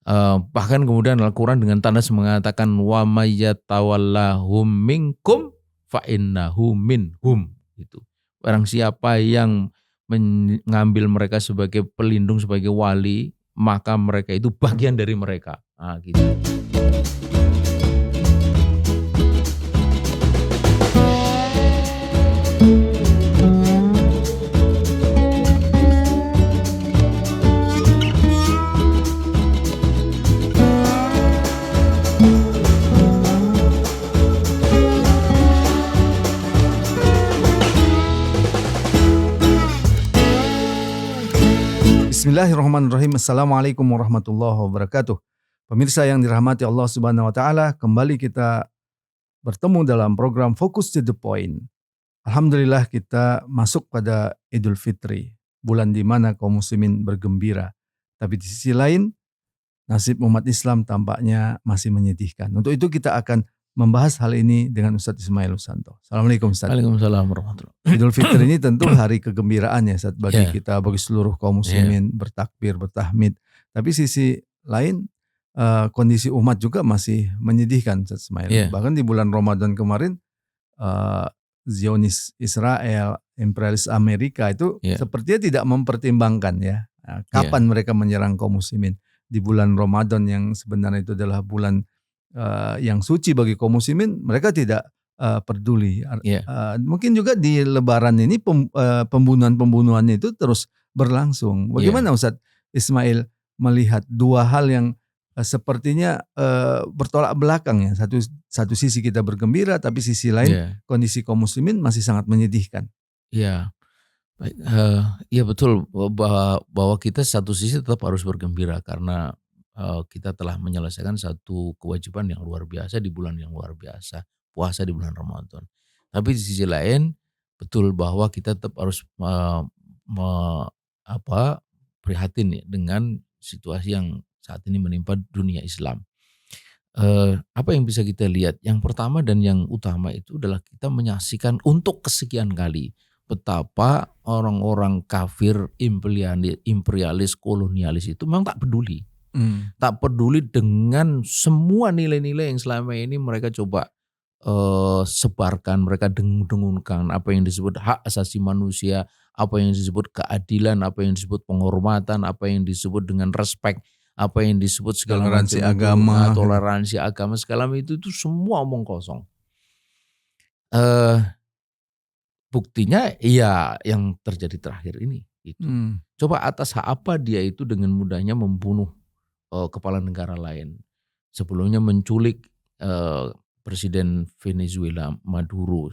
Bahkan kemudian Al-Quran dengan tandas mengatakan wa mayyatawallahum minkum fa innahu minhum gitu. Barang siapa yang mengambil mereka sebagai pelindung, sebagai wali, maka mereka itu bagian dari mereka. Nah, gitu. Bismillahirrahmanirrahim. Assalamualaikum warahmatullahi wabarakatuh. Pemirsa yang dirahmati Allah Subhanahu wa taala, kembali kita bertemu dalam program Focus to the Point. Alhamdulillah kita masuk pada Idul Fitri, bulan di mana kaum muslimin bergembira. Tapi di sisi lain, nasib umat Islam tampaknya masih menyedihkan. Untuk itu kita akan membahas hal ini dengan Ustadz Ismail Husanto. Assalamualaikum Ustadz. Waalaikumsalam warahmatullahi wabarakatuh. Idul Fitri ini tentu hari kegembiraan ya Ustadz, bagi Yeah. kita, bagi seluruh kaum muslimin, bertakbir, bertahmid. Tapi sisi lain kondisi umat juga masih menyedihkan Ustadz Ismail. Yeah. Bahkan di bulan Ramadan kemarin Zionis Israel, imperialis Amerika itu sepertinya tidak mempertimbangkan ya kapan mereka menyerang kaum muslimin. Di bulan Ramadan yang sebenarnya itu adalah bulan yang suci bagi kaum muslimin, mereka tidak peduli. Mungkin juga di Lebaran ini pembunuhan-pembunuhan itu terus berlangsung. Bagaimana Ustadz Ismail melihat dua hal yang sepertinya bertolak belakang ya. Satu sisi kita bergembira, tapi sisi lain kondisi kaum muslimin masih sangat menyedihkan. Iya, baik. Iya betul bahwa kita satu sisi tetap harus bergembira karena kita telah menyelesaikan satu kewajiban yang luar biasa di bulan yang luar biasa, puasa di bulan Ramadan. Tapi di sisi lain betul bahwa kita tetap harus prihatin ya dengan situasi yang saat ini menimpa dunia Islam. Apa yang bisa kita lihat? Yang pertama dan yang utama itu adalah kita menyaksikan untuk kesekian kali betapa orang-orang kafir, imperialis, kolonialis itu memang tak peduli. Tak peduli dengan semua nilai-nilai yang selama ini mereka coba sebarkan, mereka dengung-dengungkan apa yang disebut hak asasi manusia, apa yang disebut keadilan, apa yang disebut penghormatan, apa yang disebut dengan respect, apa yang disebut segala toleransi agama, toleransi agama, segala itu semua omong kosong. Buktinya ya yang terjadi terakhir ini itu. Coba atas hak apa dia itu dengan mudahnya membunuh kepala negara lain. Sebelumnya menculik Presiden Venezuela Maduro.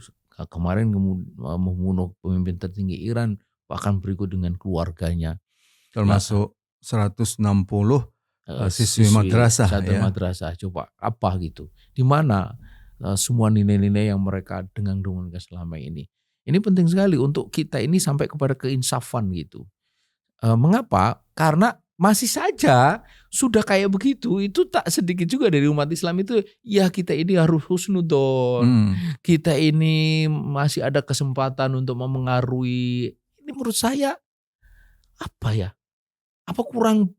Kemarin membunuh pemimpin tertinggi Iran, bahkan berikut dengan keluarganya. Termasuk 160 siswi madrasah. Madrasah. Coba apa gitu. Di mana semua nilai-nilai yang mereka dengang-dengungkan selama ini. Ini penting sekali untuk kita ini sampai kepada keinsafan gitu. Mengapa? Karena masih saja sudah kayak begitu, itu tak sedikit juga dari umat Islam itu, ya kita ini harus husnudon, kita ini masih ada kesempatan untuk memengaruhi. Ini menurut saya apa kurang,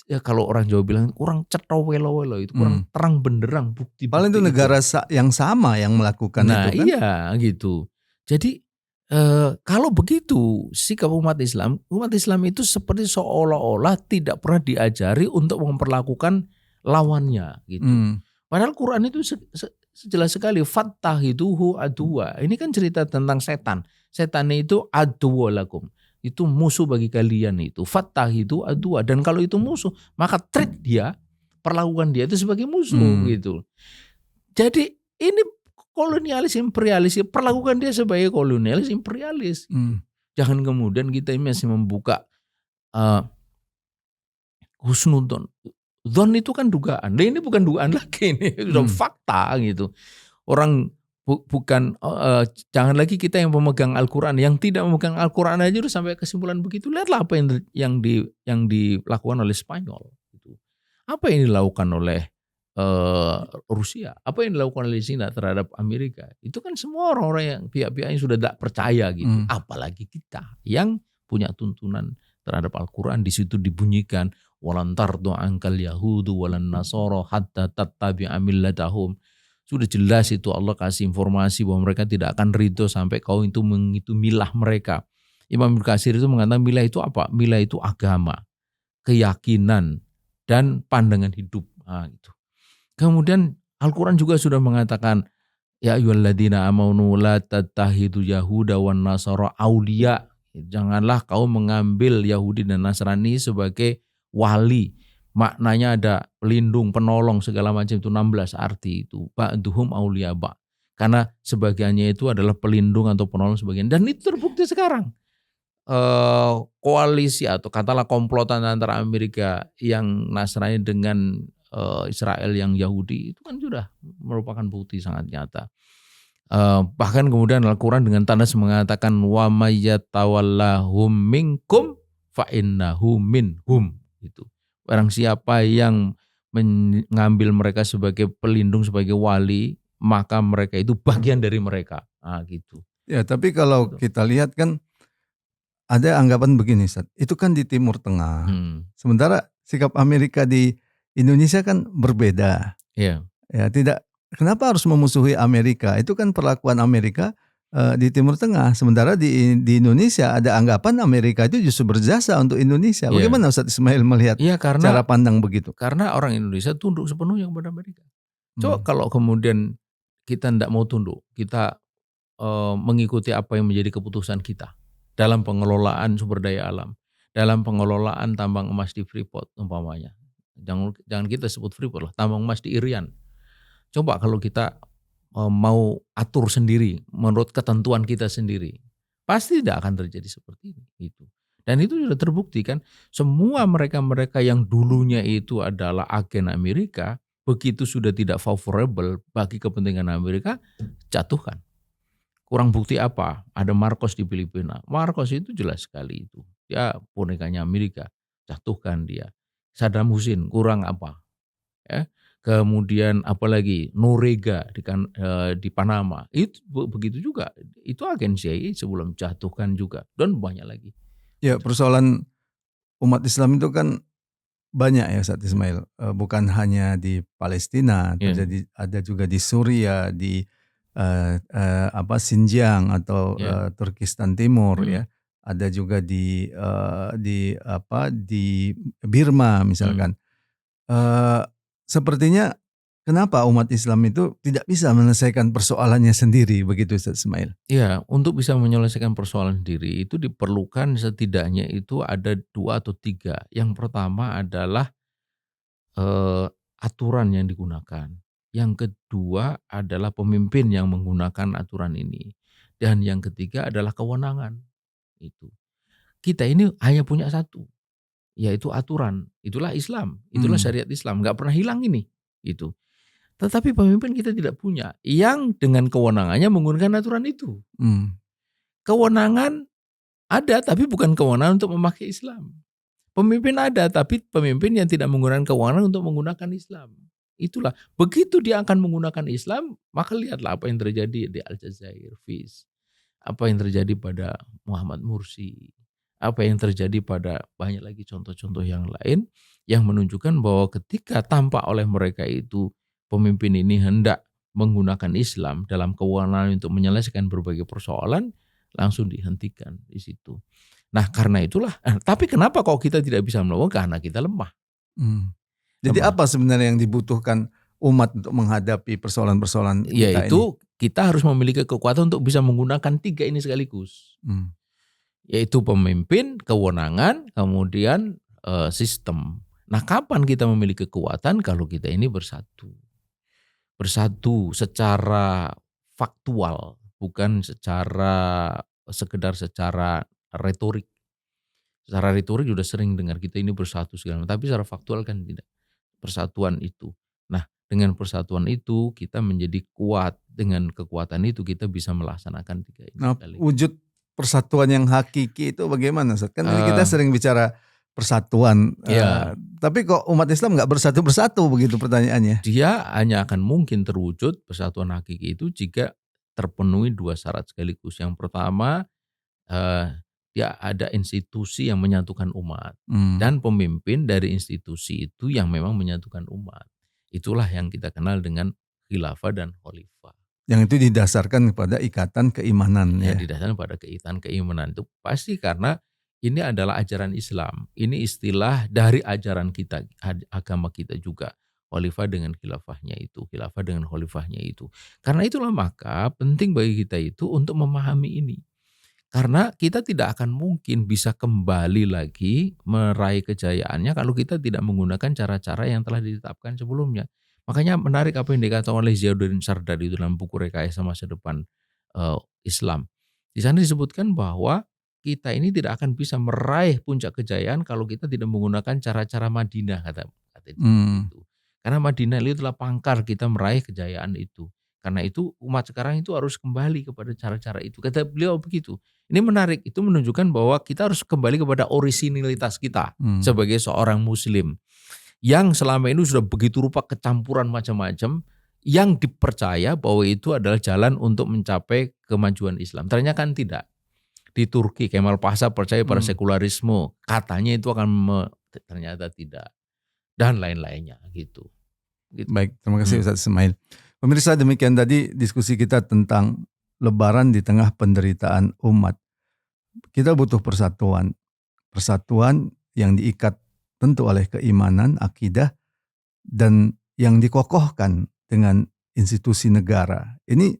ya kalau orang Jawa bilang kurang cetha welo-welo, itu kurang terang benderang bukti. Paling itu negara yang sama yang melakukan itu kan. Iya gitu. Jadi kalau begitu sikap umat Islam itu seperti seolah-olah tidak pernah diajari untuk memperlakukan lawannya gitu. Padahal Quran itu sejelas sekali, fattahiduhu aduwa. Ini kan cerita tentang setan. Setan itu aduwa lakum. Itu musuh bagi kalian itu. Fattahidu aduwa. Dan kalau itu musuh, maka treat dia, perlakukan dia itu sebagai musuh gitu. Jadi ini kolonialis imperialis, perlakukan dia sebagai kolonialis imperialis. Jangan kemudian kita ini masih membuka husnudon. Dzon itu kan dugaan. Nah, ini bukan dugaan lagi, ini sudah fakta gitu. Orang bukan jangan lagi kita yang pemegang Al-Quran, yang tidak memegang Al-Quran aja udah sampai kesimpulan begitu. Lihatlah apa yang dilakukan oleh Spanyol gitu. Apa yang dilakukan oleh Rusia, apa yang dilakukan oleh China terhadap Amerika, itu kan semua orang-orang yang pihak-pihak yang sudah tidak percaya gitu. Apalagi kita yang punya tuntunan terhadap Al-Quran, di situ dibunyikan walan tardu ankal yahudu walan nasara hatta tattabi'a millatahum. Sudah jelas itu Allah kasih informasi bahwa mereka tidak akan ridho sampai kau itu milah mereka. Imam Ibnu Katsir itu mengatakan milah itu apa? Milah itu agama, keyakinan, dan pandangan hidup. Nah, itu. Kemudian Al-Quran juga sudah mengatakan, ya ayyuhalladzina amanu la tattahidu yahuda wan nasara auliya. Janganlah kau mengambil Yahudi dan Nasrani sebagai wali. Maknanya ada pelindung, penolong, segala macam itu 16 arti itu. Ba'duhum auliya ba'. Karena sebagiannya itu adalah pelindung atau penolong sebagian. Dan itu terbukti sekarang. Koalisi atau katalah komplotan antara Amerika yang Nasrani dengan Israel yang Yahudi itu kan sudah merupakan bukti sangat nyata. Bahkan kemudian Al-Quran dengan tandas mengatakan wa mayyatawallahum minkum fa innahu minhum. Itu. Barang siapa yang mengambil mereka sebagai pelindung, sebagai wali, maka mereka itu bagian dari mereka. Nah, gitu. Ya, tapi kalau kita lihat kan ada anggapan begini, Ustaz. Itu kan di Timur Tengah. Sementara sikap Amerika di Indonesia kan berbeda. Iya. Ya, tidak. Kenapa harus memusuhi Amerika? Itu kan perlakuan Amerika di Timur Tengah. Sementara di Indonesia ada anggapan Amerika itu justru berjasa untuk Indonesia. Bagaimana Ustaz Ismail melihat cara pandang begitu? Karena orang Indonesia tunduk sepenuhnya kepada Amerika. Coba kalau kemudian kita tidak mau tunduk, kita mengikuti apa yang menjadi keputusan kita dalam pengelolaan sumber daya alam, dalam pengelolaan tambang emas di Freeport umpamanya. Jangan kita sebut Freeport lah, tambang emas di Irian. Coba kalau kita mau atur sendiri menurut ketentuan kita sendiri, pasti tidak akan terjadi seperti ini. Gitu. Dan itu sudah terbukti kan, semua mereka-mereka yang dulunya itu adalah agen Amerika, begitu sudah tidak favorable bagi kepentingan Amerika, jatuhkan. Kurang bukti apa? Ada Marcos di Filipina. Marcos itu jelas sekali itu. Dia bonekanya Amerika, jatuhkan dia. Saddam Hussein kurang apa? Ya. Kemudian apalagi Noriega di Panama, itu begitu juga, itu agen CIA sebelum jatuhkan juga, dan banyak lagi. Ya, persoalan umat Islam itu kan banyak ya Ustaz Ismail, bukan hanya di Palestina, terjadi ada juga di Suriah, di Xinjiang atau Turkistan Timur ya, ada juga di Birma misalkan. Sepertinya kenapa umat Islam itu tidak bisa menyelesaikan persoalannya sendiri begitu Ustaz Ismail? Iya, untuk bisa menyelesaikan persoalan sendiri itu diperlukan setidaknya itu ada 2 atau 3. Yang pertama adalah aturan yang digunakan. Yang kedua adalah pemimpin yang menggunakan aturan ini. Dan yang ketiga adalah kewenangan. Itu. Kita ini hanya punya satu, yaitu aturan. Itulah Islam, itulah syariat Islam, nggak pernah hilang ini. Itu. Tetapi pemimpin kita tidak punya yang dengan kewenangannya menggunakan aturan itu. Kewenangan ada, tapi bukan kewenangan untuk memakai Islam. Pemimpin ada, tapi pemimpin yang tidak menggunakan kewenangan untuk menggunakan Islam. Itulah, begitu dia akan menggunakan Islam, maka lihatlah apa yang terjadi di Aljazair, Fis. Apa yang terjadi pada Muhammad Mursi. Apa yang terjadi pada banyak lagi contoh-contoh yang lain yang menunjukkan bahwa ketika tampak oleh mereka itu pemimpin ini hendak menggunakan Islam dalam kewenangan untuk menyelesaikan berbagai persoalan, langsung dihentikan di situ. Nah karena itulah, tapi kenapa kok kita tidak bisa melakukan? Karena kita lemah. Jadi lemah. Apa sebenarnya yang dibutuhkan umat untuk menghadapi persoalan-persoalan kita yaitu ini? Kita harus memiliki kekuatan untuk bisa menggunakan 3 ini sekaligus. Yaitu pemimpin, kewenangan, kemudian sistem. Nah kapan kita memiliki kekuatan? Kalau kita ini bersatu. Bersatu secara faktual, bukan sekedar secara retorik. Secara retorik sudah sering dengar kita ini bersatu segala, tapi secara faktual kan tidak. Persatuan itu. Nah dengan persatuan itu kita menjadi kuat. Dengan kekuatan itu kita bisa melaksanakan 3 ini. Nah wujud persatuan yang hakiki itu bagaimana Ustaz? Kan ini kita sering bicara persatuan, tapi kok umat Islam nggak bersatu-bersatu begitu pertanyaannya? Dia hanya akan mungkin terwujud persatuan hakiki itu jika terpenuhi 2 syarat sekaligus. Yang pertama dia ada institusi yang menyatukan umat dan pemimpin dari institusi itu yang memang menyatukan umat. Itulah yang kita kenal dengan khilafah dan khalifah. Yang itu didasarkan kepada ikatan keimanan ya. Didasarkan pada ikatan keimanan itu pasti karena ini adalah ajaran Islam. Ini istilah dari ajaran kita, agama kita juga. Khalifah dengan khilafahnya itu, khilafah dengan khalifahnya itu. Karena itulah maka penting bagi kita itu untuk memahami ini. Karena kita tidak akan mungkin bisa kembali lagi meraih kejayaannya kalau kita tidak menggunakan cara-cara yang telah ditetapkan sebelumnya. Makanya menarik apa yang dikatakan oleh Ziauddin Sardari itu dalam buku Rekayasa Masa Depan Islam. Di sana disebutkan bahwa kita ini tidak akan bisa meraih puncak kejayaan kalau kita tidak menggunakan cara-cara Madinah, kata itu. Karena Madinah itu adalah pangkal kita meraih kejayaan itu. Karena itu umat sekarang itu harus kembali kepada cara-cara itu. Kata beliau begitu. Ini menarik, itu menunjukkan bahwa kita harus kembali kepada orisinilitas kita sebagai seorang muslim. Yang selama ini sudah begitu rupa kecampuran macam-macam yang dipercaya bahwa itu adalah jalan untuk mencapai kemajuan Islam. Ternyata kan tidak. Di Turki Kemal Pasha percaya pada sekularisme, katanya itu akan ternyata tidak. Dan lain-lainnya gitu. Baik, terima kasih Ustaz Ismail. Pemirsa, demikian tadi diskusi kita tentang Lebaran di tengah penderitaan umat. Kita butuh persatuan. Persatuan yang diikat tentu oleh keimanan, akidah, dan yang dikokohkan dengan institusi negara. Ini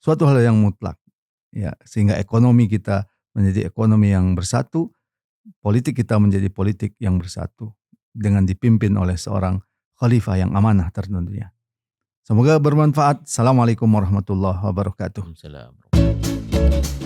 suatu hal yang mutlak. Ya, sehingga ekonomi kita menjadi ekonomi yang bersatu, politik kita menjadi politik yang bersatu dengan dipimpin oleh seorang khalifah yang amanah tentunya. Semoga bermanfaat. Assalamualaikum warahmatullahi wabarakatuh. Waalaikumsalam.